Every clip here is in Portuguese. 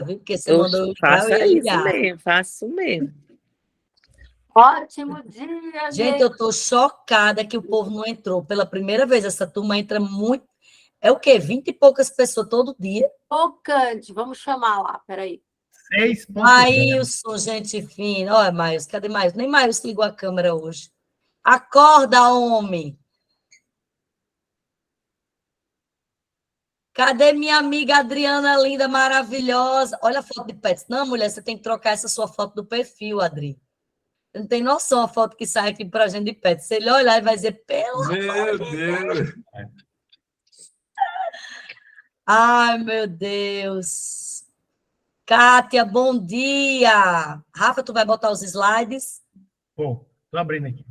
viu? Porque você mandou eu ligar, eu ia ligar. Faço mesmo. Ótimo dia, Gente, eu tô chocada que o povo não entrou. Pela primeira vez, essa turma entra muito... É o quê? 20 e poucas pessoas todo dia? Tocante, vamos chamar lá, peraí. 6.0. Maílson, gente fina. Olha, Maílson, cadê Maílson? Nem Maílson ligou a câmera hoje. Acorda, homem! Cadê minha amiga Adriana, linda, maravilhosa? Olha a foto de pets. Não, mulher, você tem que trocar essa sua foto do perfil, Adri. Você não tem noção a foto que sai aqui pra gente de pets. Se ele olhar, ele vai dizer, Meu Deus! Ai, meu Deus! Kátia, bom dia! Rafa, tu vai botar os slides? Pô, tô abrindo aqui.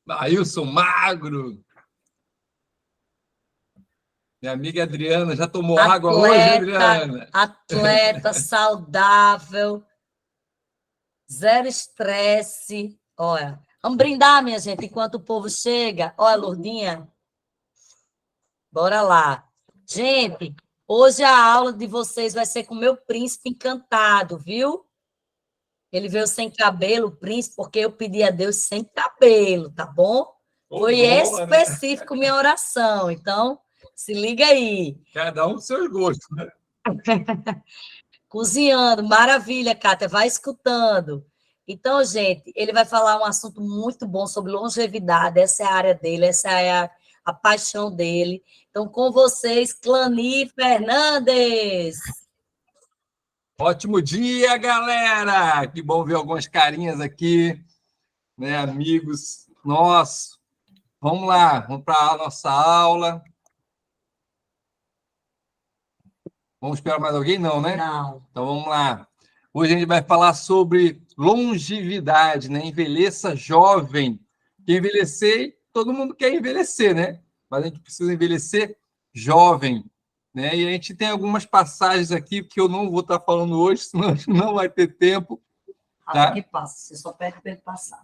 Maílson Magro. Minha amiga Adriana, já tomou água hoje, Adriana? Atleta, saudável, zero estresse. Olha, vamos brindar, minha gente, enquanto o povo chega. Olha, Lourdinha. Bora lá. Gente, hoje a aula de vocês vai ser com o meu príncipe encantado, viu? Ele veio sem cabelo, príncipe, porque eu pedi a Deus sem cabelo, tá bom? Foi específico minha oração, então se liga aí. Cada um com seus gostos, né? Cozinhando, maravilha, Kátia, vai escutando. Então, gente, ele vai falar um assunto muito bom sobre longevidade, essa é a área dele, essa é a paixão dele. Então, com vocês, Clani Fernandes. Ótimo dia, galera! Que bom ver algumas carinhas aqui, né, amigos nossos. Vamos lá, vamos para a nossa aula. Vamos esperar mais alguém? Não, né? Não. Então, vamos lá. Hoje a gente vai falar sobre longevidade, né? Envelheça jovem. Envelhecer, todo mundo quer envelhecer, né? Mas a gente precisa envelhecer jovem, né? E a gente tem algumas passagens aqui que eu não vou estar falando hoje, senão não vai ter tempo. Tá? Que passa, você só pede para ele passar.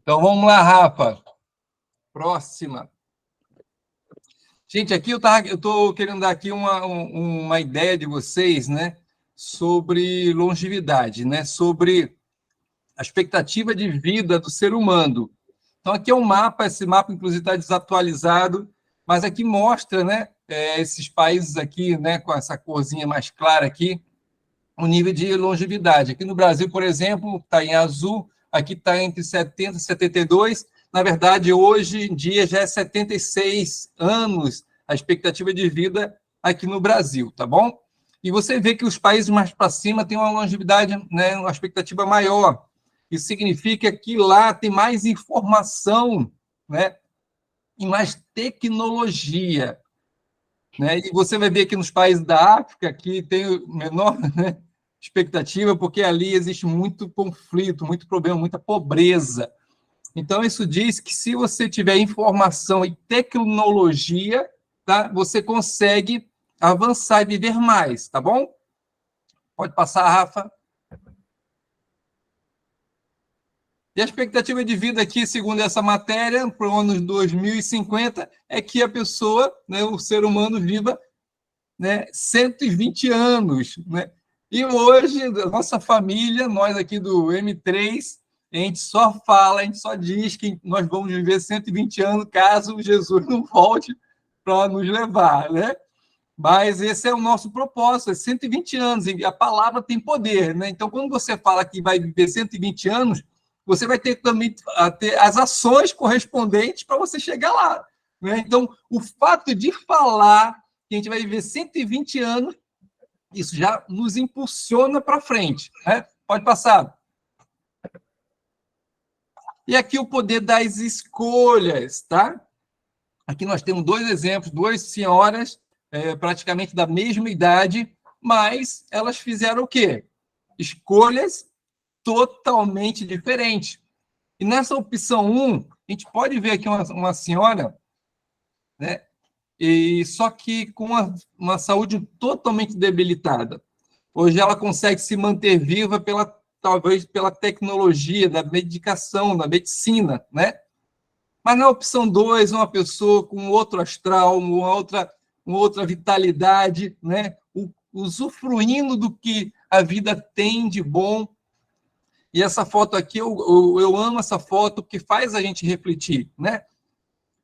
Então, vamos lá, Rafa. Próxima. Gente, aqui eu estou querendo dar aqui uma ideia de vocês, né, sobre longevidade, né, sobre a expectativa de vida do ser humano. Então, aqui é um mapa, esse mapa, inclusive, está desatualizado, mas aqui mostra, né, esses países aqui, né, com essa corzinha mais clara aqui, o nível de longevidade. Aqui no Brasil, por exemplo, está em azul, aqui está entre 70 e 72. Na verdade, hoje em dia já é 76 anos a expectativa de vida aqui no Brasil, tá bom? E você vê que os países mais para cima têm uma longevidade, né, uma expectativa maior. Isso significa que lá tem mais informação, né, e mais tecnologia, né? E você vai ver aqui nos países da África que tem menor, né, expectativa, porque ali existe muito conflito, muito problema, muita pobreza. Então, isso diz que se você tiver informação e tecnologia, tá, você consegue avançar e viver mais, tá bom? Pode passar, Rafa. E a expectativa de vida aqui, segundo essa matéria, para o ano 2050, é que a pessoa, né, o ser humano, viva, né, 120 anos. Né? E hoje, a nossa família, nós aqui do M3, a gente só fala, a gente só diz que nós vamos viver 120 anos caso Jesus não volte para nos levar, né? Mas esse é o nosso propósito, é 120 anos, e a palavra tem poder, né? Então, quando você fala que vai viver 120 anos, você vai ter também ter as ações correspondentes para você chegar lá, né? Então, o fato de falar que a gente vai viver 120 anos, isso já nos impulsiona para frente, né? Pode passar. E aqui o poder das escolhas, tá? Aqui nós temos dois exemplos, duas senhoras praticamente da mesma idade, mas elas fizeram o quê? Escolhas totalmente diferentes. E nessa opção 1, a gente pode ver aqui uma senhora, né? E só que com uma saúde totalmente debilitada. Hoje ela consegue se manter viva talvez pela tecnologia, da medicação, da medicina, né? Mas na opção 2, uma pessoa com outro astral, uma outra uma outra vitalidade, né? Usufruindo do que a vida tem de bom. E essa foto aqui, eu amo essa foto, porque faz a gente refletir, né?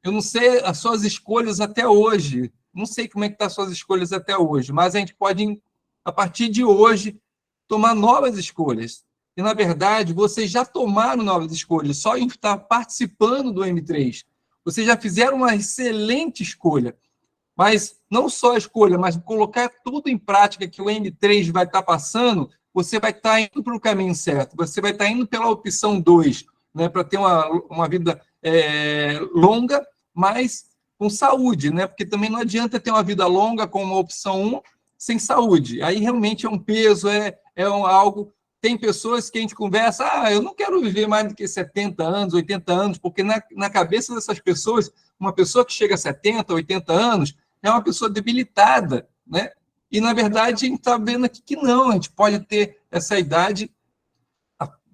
Eu não sei as suas escolhas até hoje, não sei como é que estão as suas escolhas até hoje, mas a gente pode, a partir de hoje, tomar novas escolhas. E, na verdade, vocês já tomaram novas escolhas, só em estar participando do M3. Vocês já fizeram uma excelente escolha. Mas não só a escolha, mas colocar tudo em prática que o M3 vai estar passando, você vai estar indo para o caminho certo. Você vai estar indo pela opção 2, né, para ter uma vida longa, mas com saúde, né? Porque também não adianta ter uma vida longa com uma opção 1 sem saúde. Aí realmente é um peso, algo... Tem pessoas que a gente conversa, eu não quero viver mais do que 70 anos, 80 anos, porque na cabeça dessas pessoas, uma pessoa que chega a 70, 80 anos, é uma pessoa debilitada, né? E, na verdade, a gente está vendo aqui que não, a gente pode ter essa idade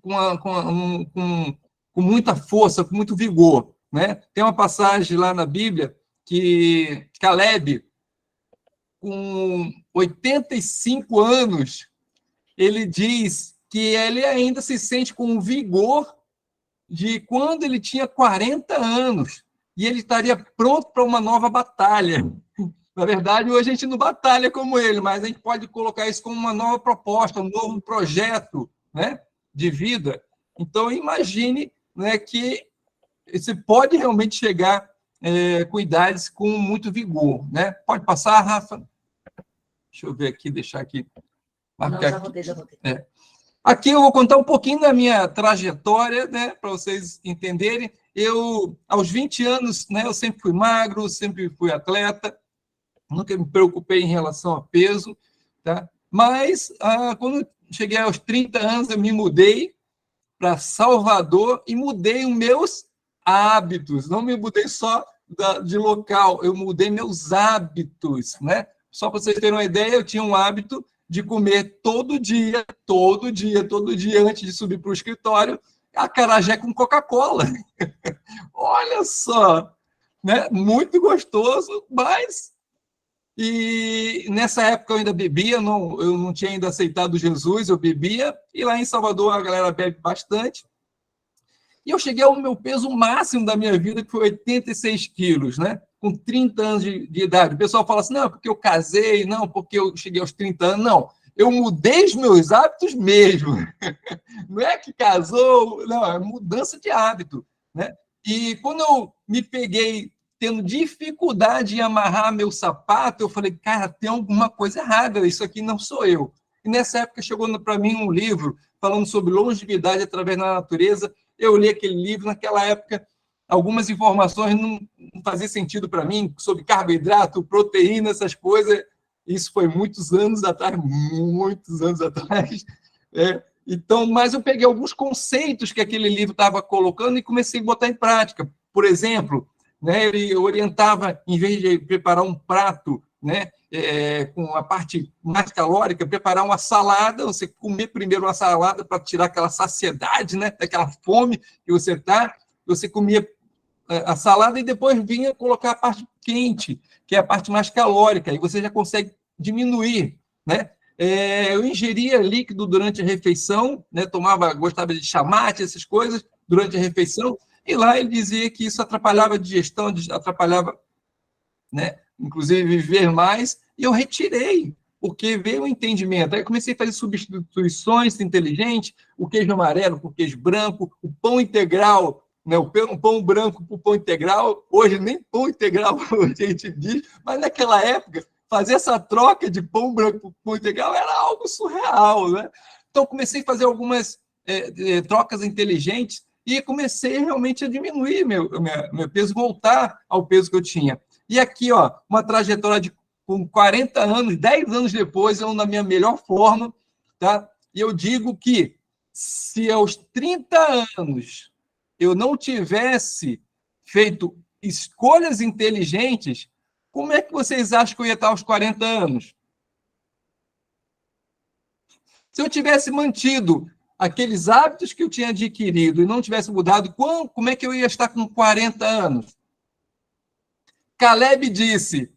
com muita força, com muito vigor, né? Tem uma passagem lá na Bíblia que Caleb, com 85 anos, ele diz que ele ainda se sente com o vigor de quando ele tinha 40 anos, e ele estaria pronto para uma nova batalha. Na verdade, hoje a gente não batalha como ele, mas a gente pode colocar isso como uma nova proposta, um novo projeto, né, de vida. Então, imagine, né, que você pode realmente chegar com idades com muito vigor. Né? Pode passar, Rafa? Deixa eu ver aqui, deixar aqui. Não, já botei. Aqui eu vou contar um pouquinho da minha trajetória, né, para vocês entenderem. Eu, aos 20 anos, né, eu sempre fui magro, sempre fui atleta, nunca me preocupei em relação a peso, tá? Mas, quando eu cheguei aos 30 anos, eu me mudei para Salvador e mudei os meus hábitos. Não me mudei só de local, eu mudei meus hábitos, né? Só para vocês terem uma ideia, eu tinha um hábito de comer todo dia, antes de subir para o escritório, acarajé com Coca-Cola. Olha só, né? Muito gostoso, mas... E nessa época eu ainda bebia, eu não tinha ainda aceitado Jesus, eu bebia, e lá em Salvador a galera bebe bastante. E eu cheguei ao meu peso máximo da minha vida, que foi 86 quilos, né? Com 30 anos de idade. O pessoal fala assim, não, porque eu casei, não, porque eu cheguei aos 30 anos. Não, eu mudei os meus hábitos mesmo. Não é que casou, não, é mudança de hábito, né? E quando eu me peguei tendo dificuldade em amarrar meu sapato, eu falei, cara, tem alguma coisa errada, isso aqui não sou eu. E nessa época chegou para mim um livro falando sobre longevidade através da natureza. Eu li aquele livro, naquela época, algumas informações não faziam sentido para mim, sobre carboidrato, proteína, essas coisas. Isso foi muitos anos atrás. Então, mas eu peguei alguns conceitos que aquele livro estava colocando e comecei a botar em prática. Por exemplo, né, ele orientava, em vez de preparar um prato, né, com a parte mais calórica, preparar uma salada, você comer primeiro uma salada para tirar aquela saciedade, né, daquela fome que você está, você comia a salada e depois vinha colocar a parte quente, que é a parte mais calórica, e você já consegue diminuir, né? Eu ingeria líquido durante a refeição, né, gostava de chamate, essas coisas, durante a refeição, e lá ele dizia que isso atrapalhava a digestão, atrapalhava, né, inclusive viver mais, e eu retirei, porque veio o entendimento. Aí eu comecei a fazer substituições inteligentes, o queijo amarelo por queijo branco, o pão integral, né, o pão branco por pão integral. Hoje nem pão integral a gente diz, mas naquela época, fazer essa troca de pão branco por pão integral era algo surreal, né? Então, comecei a fazer algumas trocas inteligentes e comecei realmente a diminuir meu peso, voltar ao peso que eu tinha. E aqui, ó, uma trajetória com 40 anos, 10 anos depois, eu na minha melhor forma, tá? E eu digo que se aos 30 anos eu não tivesse feito escolhas inteligentes, como é que vocês acham que eu ia estar aos 40 anos? Se eu tivesse mantido aqueles hábitos que eu tinha adquirido e não tivesse mudado, como é que eu ia estar com 40 anos? Caleb disse,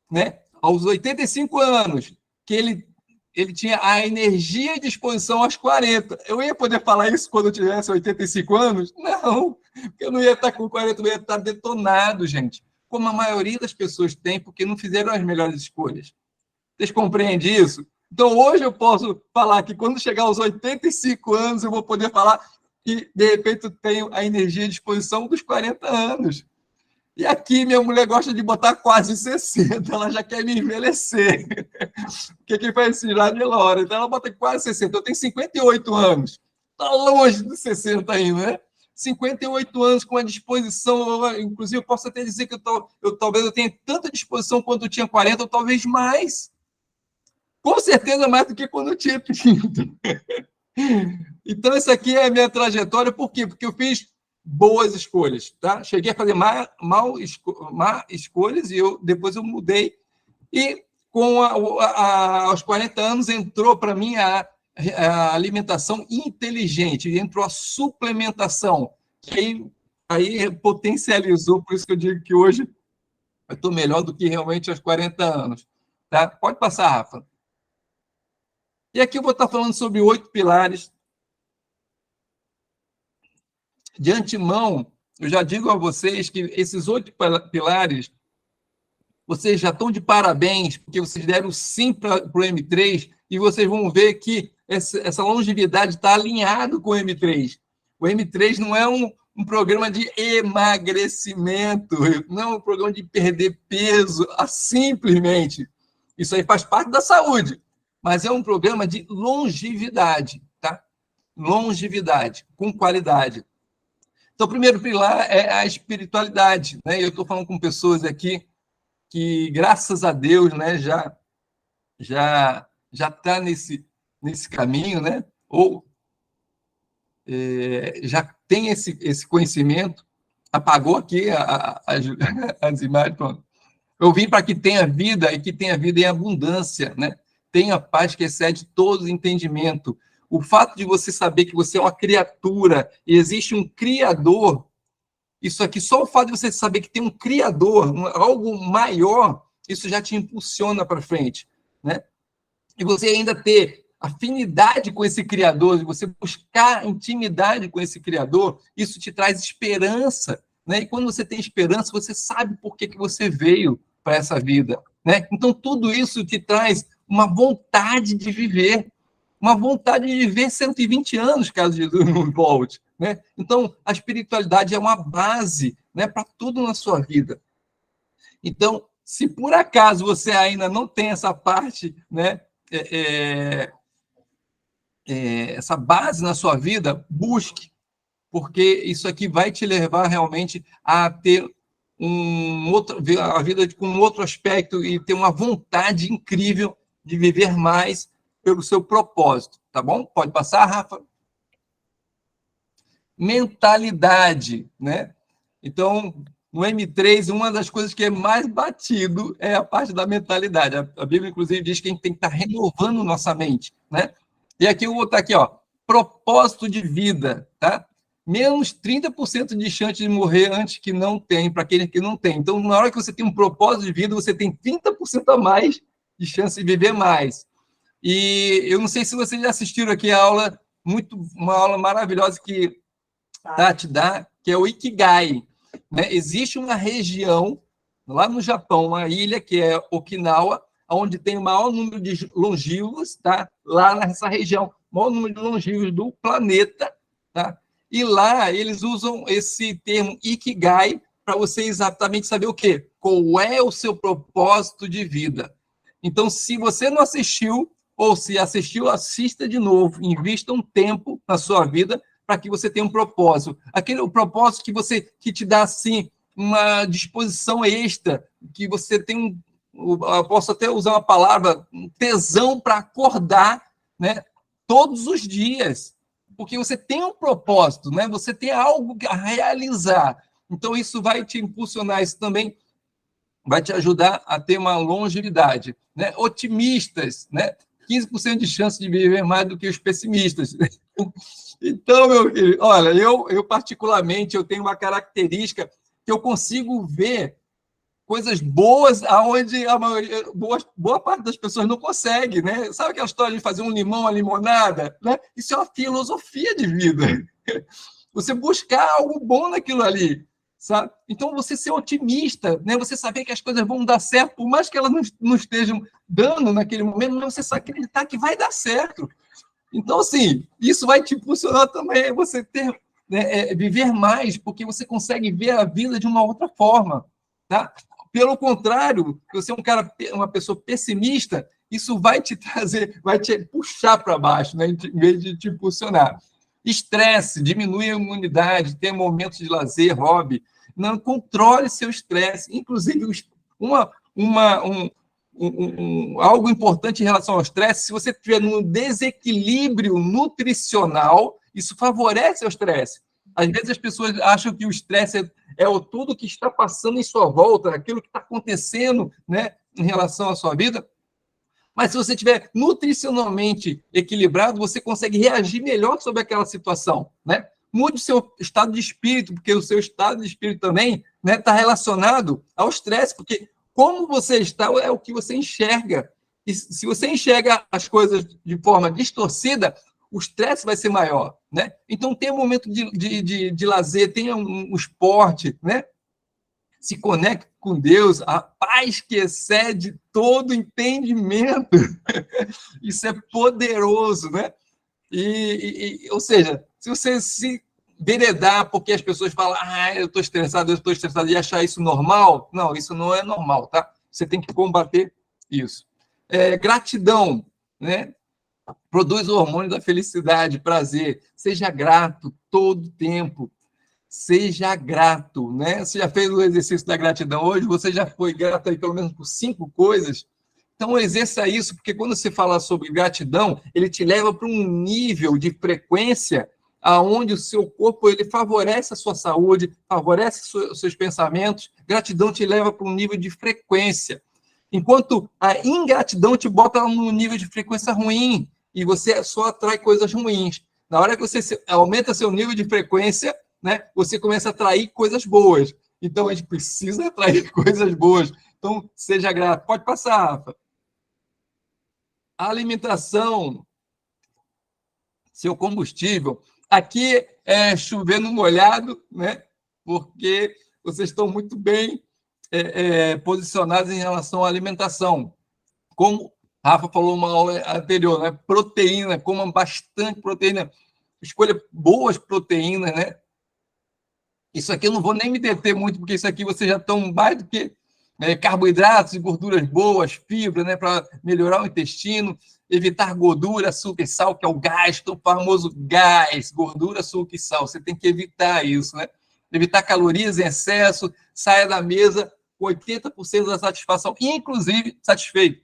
né, aos 85 anos, que ele tinha a energia e disposição aos 40. Eu ia poder falar isso quando eu tivesse 85 anos? Não, porque eu não ia estar com 40, eu ia estar detonado, gente. Como a maioria das pessoas tem, porque não fizeram as melhores escolhas. Vocês compreendem isso? Então, hoje eu posso falar que quando chegar aos 85 anos, eu vou poder falar que, de repente, eu tenho a energia e disposição dos 40 anos. E aqui minha mulher gosta de botar quase 60, ela já quer me envelhecer. Porque quem faz esse lá de Laura, então ela bota quase 60. Eu tenho 58 anos. Está longe dos 60 ainda, né? 58 anos com a disposição, inclusive eu posso até dizer que talvez eu tenha tanta disposição quando eu tinha 40, ou talvez mais. Com certeza mais do que quando eu tinha 30. Então, essa aqui é a minha trajetória. Por quê? Porque eu fiz boas escolhas, tá? Cheguei a fazer má escolhas e depois eu mudei. E aos 40 anos entrou para mim a alimentação inteligente, entrou a suplementação, que aí potencializou, por isso que eu digo que hoje eu estou melhor do que realmente aos 40 anos. Tá? Pode passar, Rafa. E aqui eu vou estar falando sobre 8 pilares. De antemão, eu já digo a vocês que esses 8 pilares, vocês já estão de parabéns, porque vocês deram sim para o M3, e vocês vão ver que essa longevidade está alinhado com o M3. O M3 não é um programa de emagrecimento, não é um programa de perder peso, simplesmente. Isso aí faz parte da saúde, mas é um programa de longevidade, tá? Longevidade, com qualidade. Então, o primeiro pilar é a espiritualidade, né? Eu estou falando com pessoas aqui que, graças a Deus, né, já está nesse caminho, né? Ou já tem esse conhecimento. Apagou aqui as imagens. Pronto. Eu vim para que tenha vida e que tenha vida em abundância, né? Tenha paz que excede todo entendimento. O fato de você saber que você é uma criatura e existe um Criador, isso aqui, só o fato de você saber que tem um Criador, algo maior, isso já te impulsiona para frente, né? E você ainda ter afinidade com esse Criador, de você buscar intimidade com esse Criador, isso te traz esperança, né? E quando você tem esperança, você sabe por que você veio para essa vida, né? Então, tudo isso te traz uma vontade de viver, uma vontade de viver 120 anos, caso Jesus não volte, né? Então, a espiritualidade é uma base, né, para tudo na sua vida. Então, se por acaso você ainda não tem essa parte, né, essa base na sua vida, busque, porque isso aqui vai te levar realmente a ter a vida com um outro aspecto e ter uma vontade incrível de viver mais pelo seu propósito, tá bom? Pode passar, Rafa? Mentalidade, né? Então, no M3, uma das coisas que é mais batido é a parte da mentalidade. A Bíblia, inclusive, diz que a gente tem que estar renovando nossa mente, né? E aqui eu vou botar aqui, ó, propósito de vida, tá? Menos 30% de chance de morrer antes que não tem, para aquele que não tem. Então, na hora que você tem um propósito de vida, você tem 30% a mais de chance de viver mais. E eu não sei se vocês já assistiram aqui a aula, uma aula maravilhosa que Tati dá, que é o Ikigai, né? Existe uma região lá no Japão, uma ilha que é Okinawa, onde tem o maior número de longívos, tá? Lá nessa região, o maior número de longívos do planeta, tá? E lá eles usam esse termo Ikigai para você exatamente saber o quê? Qual é o seu propósito de vida. Então, se você não assistiu, ou se assistiu, assista de novo, invista um tempo na sua vida para que você tenha um propósito. O propósito que te dá, assim, uma disposição extra, que você tem eu posso até usar uma palavra, um tesão para acordar, né, todos os dias, porque você tem um propósito, né, você tem algo a realizar. Então, isso vai te impulsionar, isso também vai te ajudar a ter uma longevidade, né? Otimistas, né? 15% de chance de viver mais do que os pessimistas. Então, meu querido, olha, eu particularmente, eu tenho uma característica que eu consigo ver coisas boas aonde a maioria, boa parte das pessoas não consegue, né? Sabe aquela história de fazer um limão, uma limonada, né? Isso é uma filosofia de vida. Você buscar algo bom naquilo ali, sabe? Então, você ser otimista, né? Você saber que as coisas vão dar certo, por mais que elas não estejam dando naquele momento, mas você acreditar que vai dar certo. Então, assim, isso vai te impulsionar também, você ter, né, viver mais, porque você consegue ver a vida de uma outra forma, tá? Pelo contrário, você é uma pessoa pessimista, isso vai te trazer, vai te puxar para baixo, né, em vez de te impulsionar. Estresse, diminui a imunidade, tem momentos de lazer, hobby. Não controle seu estresse. Inclusive, algo importante em relação ao estresse, se você estiver num desequilíbrio nutricional, isso favorece o estresse. Às vezes as pessoas acham que o estresse é tudo que está passando em sua volta, aquilo que está acontecendo, né, em relação à sua vida. Mas se você estiver nutricionalmente equilibrado, você consegue reagir melhor sobre aquela situação, né? Mude o seu estado de espírito, porque o seu estado de espírito também, né, está relacionado ao estresse, porque como você está é o que você enxerga. E se você enxerga as coisas de forma distorcida, o estresse vai ser maior, né? Então, tenha um momento de lazer, tenha um esporte, né? Se conecte com Deus, a paz que excede todo entendimento. Isso é poderoso, né? Ou seja, se você se veredar porque as pessoas falam, eu estou estressado, e achar isso normal, não, isso não é normal, tá? Você tem que combater isso. Gratidão, né? Produz o hormônio da felicidade, prazer. Seja grato todo tempo. Seja grato, né? Você já fez o exercício da gratidão hoje? Você já foi grato aí pelo menos por 5 coisas? Então, exerça isso, porque quando você fala sobre gratidão, ele te leva para um nível de frequência aonde o seu corpo ele favorece a sua saúde, favorece os seus pensamentos. Gratidão te leva para um nível de frequência. Enquanto a ingratidão te bota num nível de frequência ruim e você só atrai coisas ruins. Na hora que você aumenta seu nível de frequência, né, você começa a atrair coisas boas. Então, a gente precisa atrair coisas boas. Então, seja grato. Pode passar, Rafa. A alimentação, seu combustível. Aqui é chovendo molhado, né? Porque vocês estão muito bem posicionados em relação à alimentação. Como Rafa falou uma aula anterior, né? Proteína, coma bastante proteína. Escolha boas proteínas, né? Isso aqui eu não vou nem me deter muito, porque isso aqui vocês já estão mais do que carboidratos e gorduras boas, fibra, né? Para melhorar o intestino. Evitar gordura, açúcar e sal, que é o gás, o famoso gás, gordura, açúcar e sal. Você tem que evitar isso, né? Evitar calorias em excesso, saia da mesa com 80% da satisfação, inclusive satisfeito.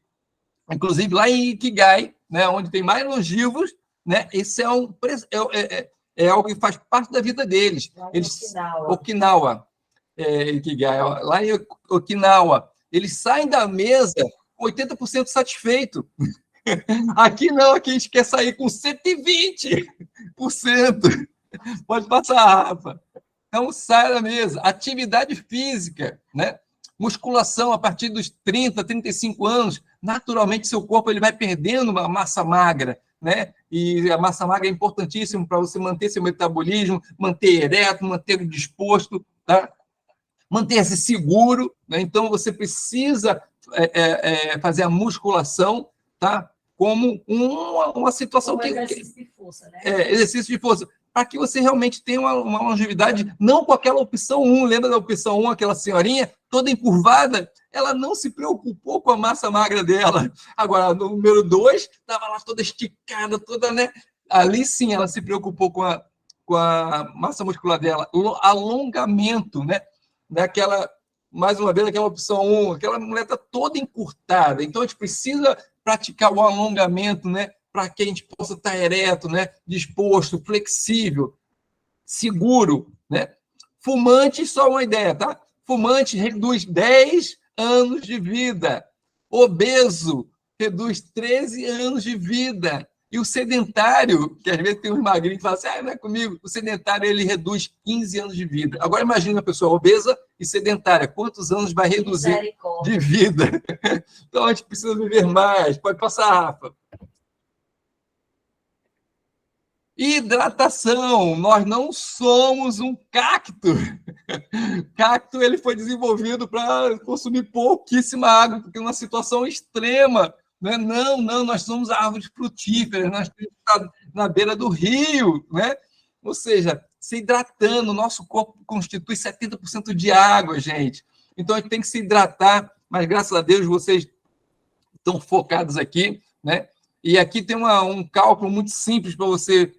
Inclusive, lá em Ikigai, né, onde tem mais longevos, né, esse é algo que faz parte da vida deles. Okinawa. Ikigai. Lá em Okinawa, eles saem da mesa com 80% satisfeito. Aqui não, aqui a gente quer sair com 120%. Pode passar, Rafa. Então, sai da mesa. Atividade física, né? Musculação a partir dos 30, 35 anos, naturalmente seu corpo ele vai perdendo uma massa magra, né? E a massa magra é importantíssima para você manter seu metabolismo, manter ereto, manter disposto, tá? Manter-se seguro, né? Então você precisa fazer a musculação, tá? Como uma situação como exercício de força, né? Exercício de força, para que você realmente tenha uma longevidade, não com aquela opção 1, lembra da opção 1, aquela senhorinha toda encurvada, ela não se preocupou com a massa magra dela. Agora, no número 2, estava lá toda esticada, toda, né? Ali sim, ela se preocupou com a massa muscular dela. Alongamento, né? Mais uma vez, aquela opção 1, aquela mulher está toda encurtada. Então, a gente precisa praticar o alongamento, né? Para que a gente possa estar ereto, né? Disposto, flexível, seguro, né? Fumante, só uma ideia, tá? Fumante reduz 10 anos de vida. Obeso reduz 13 anos de vida. E o sedentário, que às vezes tem uns magrinhos que falam assim, não é comigo, o sedentário ele reduz 15 anos de vida. Agora imagine uma pessoa obesa e sedentária, quantos anos vai reduzir de vida? Então a gente precisa viver mais. Pode passar, Rafa. Hidratação. Nós não somos um cacto. Cacto ele foi desenvolvido para consumir pouquíssima água, porque numa situação extrema. Né? Não, nós somos árvores frutíferas, nós temos que estar na beira do rio, né? Ou seja, se hidratando, o nosso corpo constitui 70% de água, gente. Então a gente tem que se hidratar, mas graças a Deus vocês estão focados aqui, né? E aqui tem um cálculo muito simples para você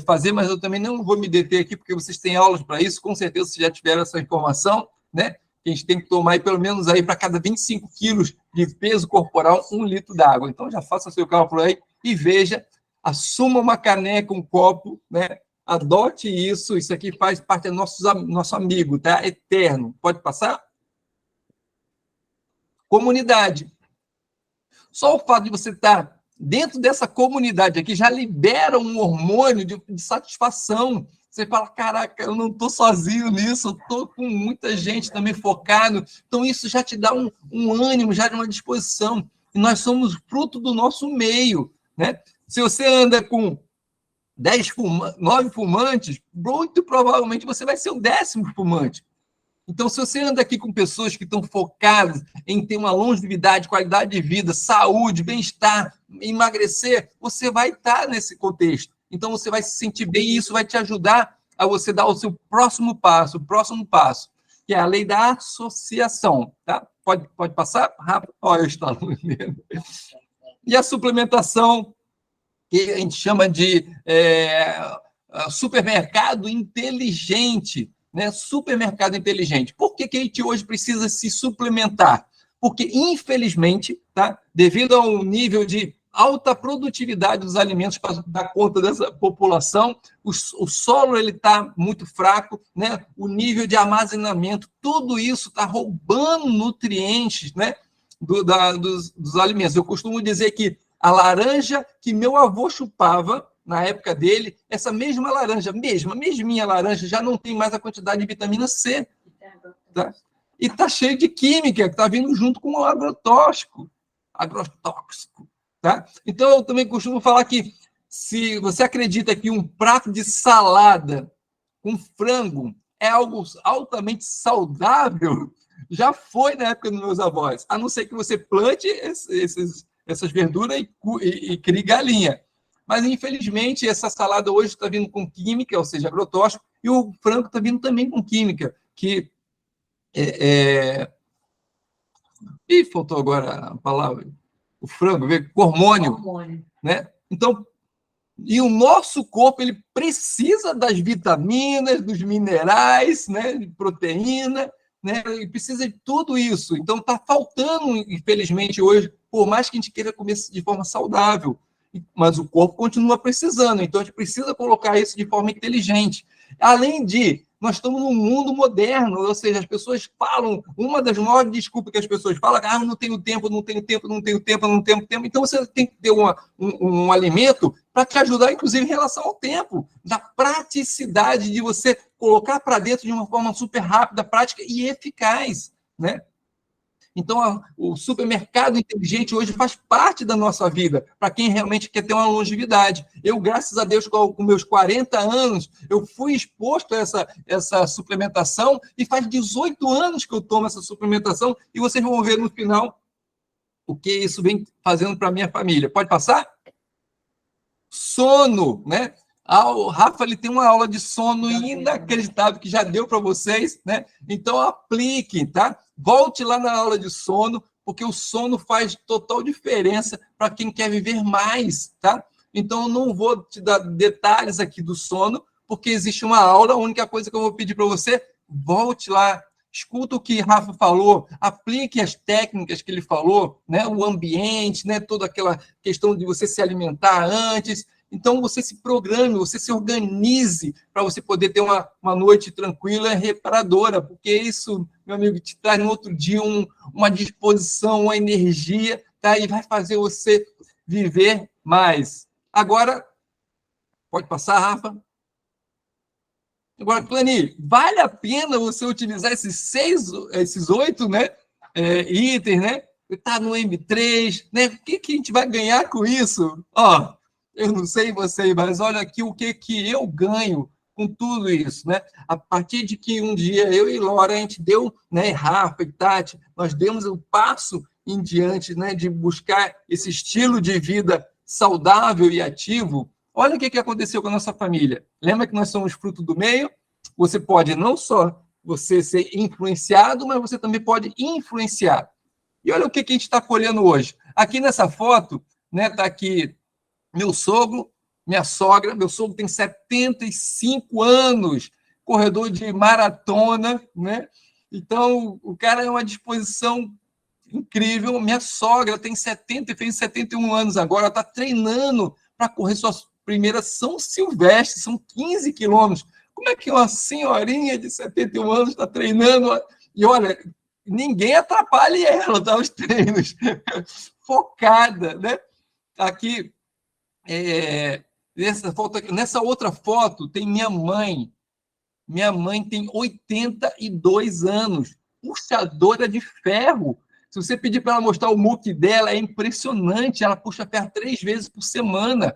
fazer, mas eu também não vou me deter aqui, porque vocês têm aulas para isso, com certeza vocês já tiveram essa informação, né? Que a gente tem que tomar aí, pelo menos aí para cada 25 quilos de peso corporal, 1 litro d'água. Então já faça seu cálculo aí e veja, assuma uma caneca, um copo, né? Adote isso aqui faz parte do nosso amigo, tá? Eterno. Pode passar? Comunidade. Só o fato de você estar dentro dessa comunidade aqui já libera um hormônio de satisfação. Você fala, caraca, eu não estou sozinho nisso, eu estou com muita gente também focado. Então, isso já te dá um ânimo, já de uma disposição. E nós somos fruto do nosso meio, né? Se você anda com 9 fumantes, muito provavelmente você vai ser o 10º fumante. Então, se você anda aqui com pessoas que estão focadas em ter uma longevidade, qualidade de vida, saúde, bem-estar, emagrecer, você vai estar nesse contexto. Então, você vai se sentir bem e isso vai te ajudar a você dar o seu próximo passo, que é a lei da associação. Tá? Pode passar? Rápido. Olha, eu estou lendo. E a suplementação, que a gente chama de supermercado inteligente. Né? Supermercado inteligente. Por que a gente hoje precisa se suplementar? Porque, infelizmente, tá? Devido ao nível de alta produtividade dos alimentos para dar conta dessa população, o solo está muito fraco, né? O nível de armazenamento, tudo isso está roubando nutrientes, né? dos alimentos. Eu costumo dizer que a laranja que meu avô chupava, na época dele, essa mesma laranja, mesminha laranja, já não tem mais a quantidade de vitamina C. Tá? E está cheio de química, que está vindo junto com o agrotóxico. Tá? Então, eu também costumo falar que, se você acredita que um prato de salada com frango é algo altamente saudável, já foi na época dos meus avós. A não ser que você plante essas verduras e crie galinha. Mas, infelizmente, essa salada hoje está vindo com química, ou seja, agrotóxico, e o frango está vindo também com química, que Ih, faltou agora a palavra. O frango, hormônio. Né? Então, e o nosso corpo ele precisa das vitaminas, dos minerais, né? De proteína, né? Ele precisa de tudo isso. Então, está faltando, infelizmente, hoje, por mais que a gente queira comer de forma saudável. Mas o corpo continua precisando, então a gente precisa colocar isso de forma inteligente. Além de, nós estamos num mundo moderno, ou seja, as pessoas falam, uma das maiores desculpas que as pessoas falam, não tenho tempo, então você tem que ter um alimento para te ajudar, inclusive, em relação ao tempo, da praticidade de você colocar para dentro de uma forma super rápida, prática e eficaz, né? Então, o supermercado inteligente hoje faz parte da nossa vida, para quem realmente quer ter uma longevidade. Eu, graças a Deus, com meus 40 anos, eu fui exposto a essa suplementação e faz 18 anos que eu tomo essa suplementação e vocês vão ver no final o que isso vem fazendo para a minha família. Pode passar? Sono, né? O Rafa ele tem uma aula de sono inacreditável que já deu para vocês, né? Então aplique, tá? Volte lá na aula de sono, porque o sono faz total diferença para quem quer viver mais, tá? Então eu não vou te dar detalhes aqui do sono, porque existe uma aula, a única coisa que eu vou pedir para você, volte lá, escuta o que Rafa falou, aplique as técnicas que ele falou, né? O ambiente, né? Toda aquela questão de você se alimentar antes. Então, você se programe, você se organize para você poder ter uma noite tranquila e reparadora, porque isso, meu amigo, te traz no outro dia uma disposição, uma energia, tá? E vai fazer você viver mais. Agora, pode passar, Rafa? Agora, Clani, vale a pena você utilizar esses 8, né, itens, né? Está no M3, né? O que a gente vai ganhar com isso? Ó, eu não sei você, mas olha aqui o que eu ganho com tudo isso, né? A partir de que um dia eu e Laura, a gente deu, né, Rafa e Tati, nós demos um passo em diante, né, de buscar esse estilo de vida saudável e ativo. Olha o que aconteceu com a nossa família. Lembra que nós somos fruto do meio? Você pode não só você ser influenciado, mas você também pode influenciar. E olha o que a gente está colhendo hoje. Aqui nessa foto, né, está aqui meu sogro, minha sogra. Meu sogro tem 75 anos, corredor de maratona, né? Então, o cara é uma disposição incrível. Minha sogra tem 70 e fez 71 anos agora, está treinando para correr sua primeira São Silvestre, são 15 quilômetros. Como é que uma senhorinha de 71 anos está treinando? E olha, ninguém atrapalha ela, tá? Os treinos. Focada, né? Aqui, nessa outra foto, tem minha mãe. Minha mãe tem 82 anos, puxadora de ferro. Se você pedir para ela mostrar o muque dela, é impressionante. Ela puxa ferro 3 vezes por semana.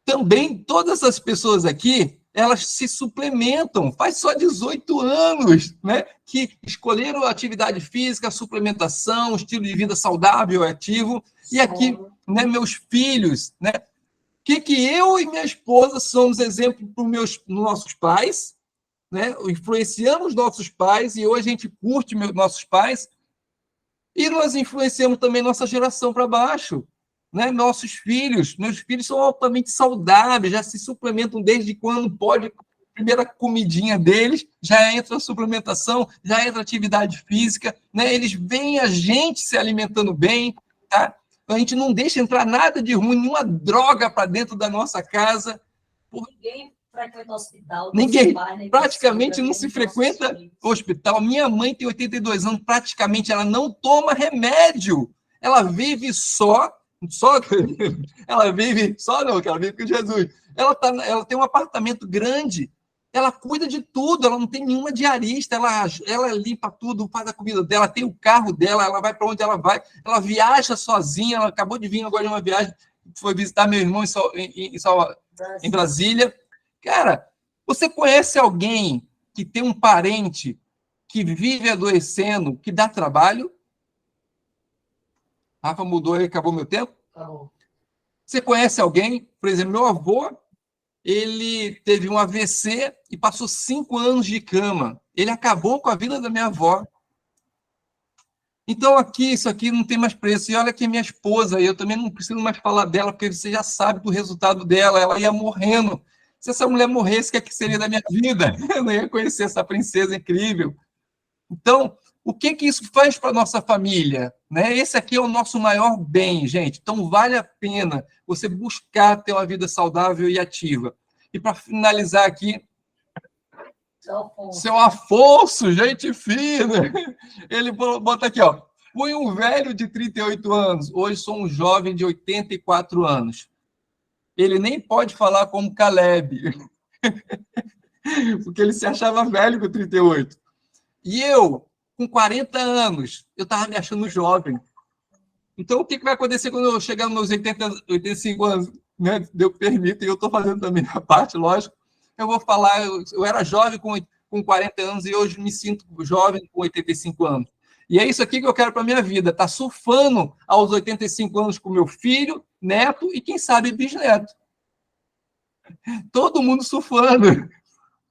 Também, todas essas pessoas aqui, elas se suplementam, faz só 18 anos, né? Que escolheram a atividade física, a suplementação, um estilo de vida saudável, ativo. E aqui, né, meus filhos, né? Que eu e minha esposa somos exemplo para os nossos pais, né? Influenciamos nossos pais, e hoje a gente curte nossos pais, e nós influenciamos também nossa geração para baixo. Né? Meus filhos são altamente saudáveis, já se suplementam desde quando pode. Primeira comidinha deles, já entra a suplementação, já entra a atividade física, né? Eles veem a gente se alimentando bem, tá? A gente não deixa entrar nada de ruim, nenhuma droga para dentro da nossa casa. Ninguém frequenta o hospital. Ninguém, praticamente não se frequenta o hospital. Minha mãe tem 82 anos, praticamente ela não toma remédio. Ela vive ela vive com Jesus. Ela tem um apartamento grande, ela cuida de tudo, ela não tem nenhuma diarista, ela limpa tudo, faz a comida dela, tem o carro dela, ela vai para onde ela vai, ela viaja sozinha, ela acabou de vir agora de uma viagem, foi visitar meu irmão em Brasília. Cara, você conhece alguém que tem um parente que vive adoecendo, que dá trabalho? Rafa mudou aí, acabou meu tempo? Acabou. Você conhece alguém? Por exemplo, meu avô, ele teve um AVC e passou 5 anos de cama. Ele acabou com a vida da minha avó. Então, isso aqui não tem mais preço. E olha que minha esposa, eu também não preciso mais falar dela, porque você já sabe do resultado dela, ela ia morrendo. Se essa mulher morresse, o que seria da minha vida? Eu não ia conhecer essa princesa incrível. Então, o que isso faz para a nossa família? Né? Esse aqui é o nosso maior bem, gente. Então, vale a pena você buscar ter uma vida saudável e ativa. E para finalizar aqui, seu Afonso, gente fina. Ele bota aqui, ó. Fui um velho de 38 anos, hoje sou um jovem de 84 anos. Ele nem pode falar como Caleb, porque ele se achava velho com 38. E eu, com 40 anos, eu estava me achando jovem. Então, o que vai acontecer quando eu chegar nos meus 85 anos? Né? Deus permita, e eu estou fazendo também a parte, lógico. Eu vou falar, eu era jovem com 40 anos e hoje me sinto jovem com 85 anos. E é isso aqui que eu quero para a minha vida, estar surfando aos 85 anos com meu filho, neto e, quem sabe, bisneto. Todo mundo surfando.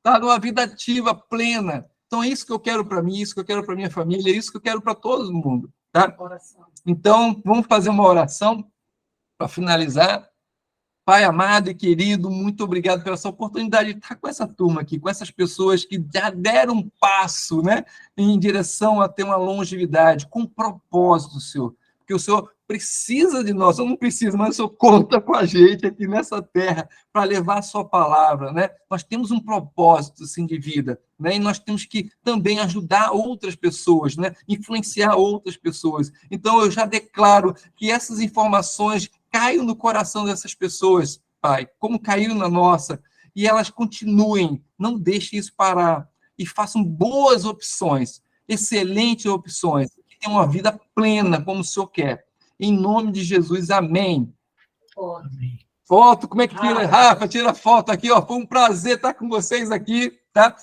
Tá numa vida ativa, plena. Então, é isso que eu quero para mim, isso que eu quero para minha família, é isso que eu quero para todo mundo. Tá? Então, vamos fazer uma oração para finalizar. Pai amado e querido, muito obrigado pela essa oportunidade de estar com essa turma aqui, com essas pessoas que já deram um passo, né, em direção a ter uma longevidade, com propósito, Senhor. Porque o Senhor precisa de nós, eu não preciso, mas o Senhor conta com a gente aqui nessa terra para levar a sua palavra, né? Nós temos um propósito, assim, de vida, né? E nós temos que também ajudar outras pessoas, né? Influenciar outras pessoas. Então, eu já declaro que essas informações caiam no coração dessas pessoas, Pai, como caiu na nossa, e elas continuem, não deixem isso parar, e façam boas opções, excelentes opções, que tenham uma vida plena, como o Senhor quer. Em nome de Jesus, amém. Amém. Foto, como é que tira? Rafa, tira foto aqui, ó. Foi um prazer estar com vocês aqui, tá?